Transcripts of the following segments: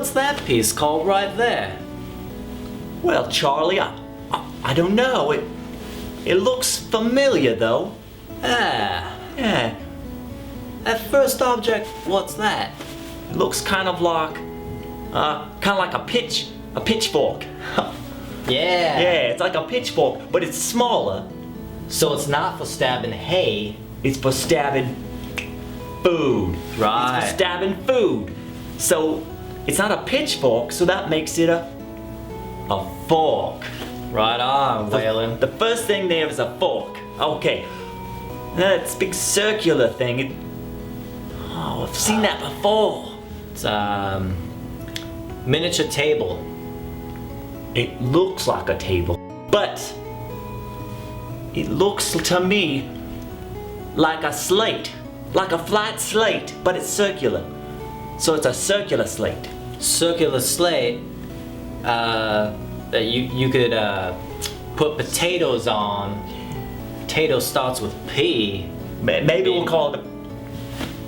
what's that piece called right there? Well, Charlie, I don't know. It looks familiar though. Ah, Yeah, that first object, what's that? it looks kind of like a pitchfork. Yeah. Yeah, it's like a pitchfork, but it's smaller. So it's not for stabbing hay. It's for stabbing food. Right. It's for stabbing food. So it's not a pitchfork, so that makes it a fork. Right on, Whalen. The first thing there is a fork. Okay. That's big circular thing. Oh, I've seen that before. It's miniature table. It looks like a table, but it looks to me like a slate, like a flat slate, but it's circular. So it's a circular slate. Circular slate that you could put potatoes on. Potato starts with P. Maybe we'll call it a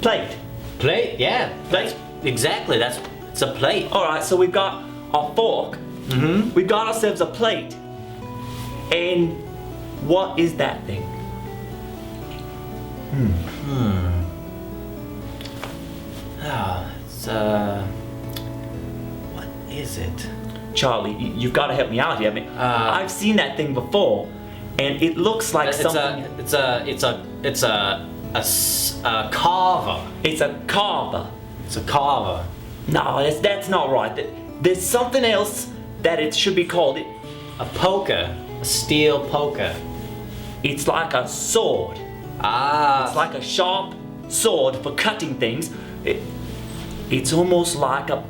plate. Plate, yeah. Plate. Exactly, it's a plate. All right, so we've got a fork. Mm-hmm. We've got ourselves a plate. And what is that thing? It's what is it? Charlie, you've got to help me out here. I mean, I've seen that thing before, and it looks like something. It's a carver. It's a carver. It's a carver. No, that's not right. There's something else that it should be called. A poker. A steel poker. It's like a sword. Ah. It's like a sharp sword for cutting things. It's almost like a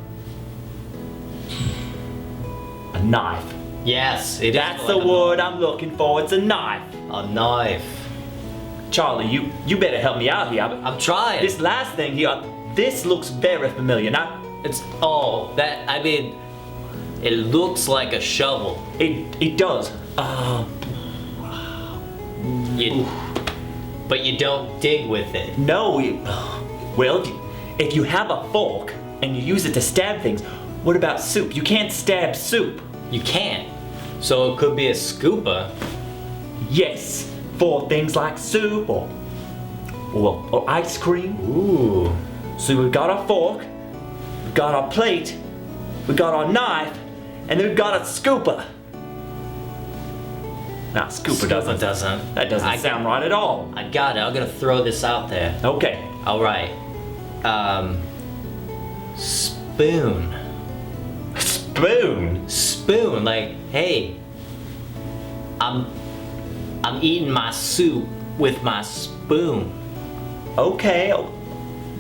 knife. Yes, it is. That's like the a word knife. I'm looking for. It's a knife. A knife. Charlie, you better help me out here. I'm trying. This last thing here, this looks very familiar. Now, it looks like a shovel. it does. But you don't dig with it. No, well, if you have a fork and you use it to stab things, what about soup? You can't stab soup. You can't. So it could be a scooper. Yes, for things like soup or ice cream. Ooh. So we've got our fork, we've got our plate, we've got our knife, and then we've got a scooper. Nah, scooper doesn't. That doesn't sound right at all. I got it. I'm gonna throw this out there. Okay. All right. Spoon. Spoon? Spoon. Like, hey, I'm eating my soup with my spoon. Okay.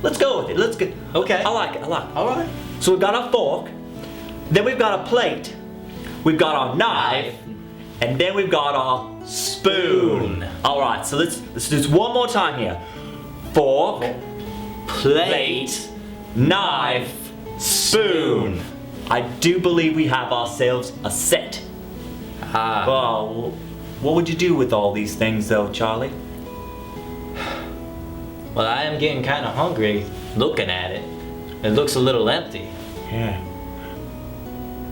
Let's go with it. Let's go. Okay. I like it. All right. So we've got our fork, then we've got a plate, we've got our knife, and then we've got our spoon. All right. So let's do this one more time here. Fork, plate, knife, spoon. I do believe we have ourselves a set. Well, what would you do with all these things though, Charlie? Well, I am getting kind of hungry looking at it. It looks a little empty. Yeah.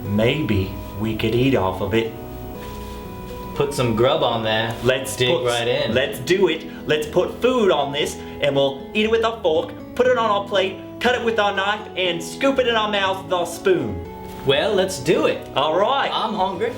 Maybe we could eat off of it. Put some grub on there. Let's dig right in. Let's do it. Let's put food on this and we'll eat it with our fork, put it on our plate, cut it with our knife, and scoop it in our mouth with our spoon. Well, let's do it. All right. I'm hungry.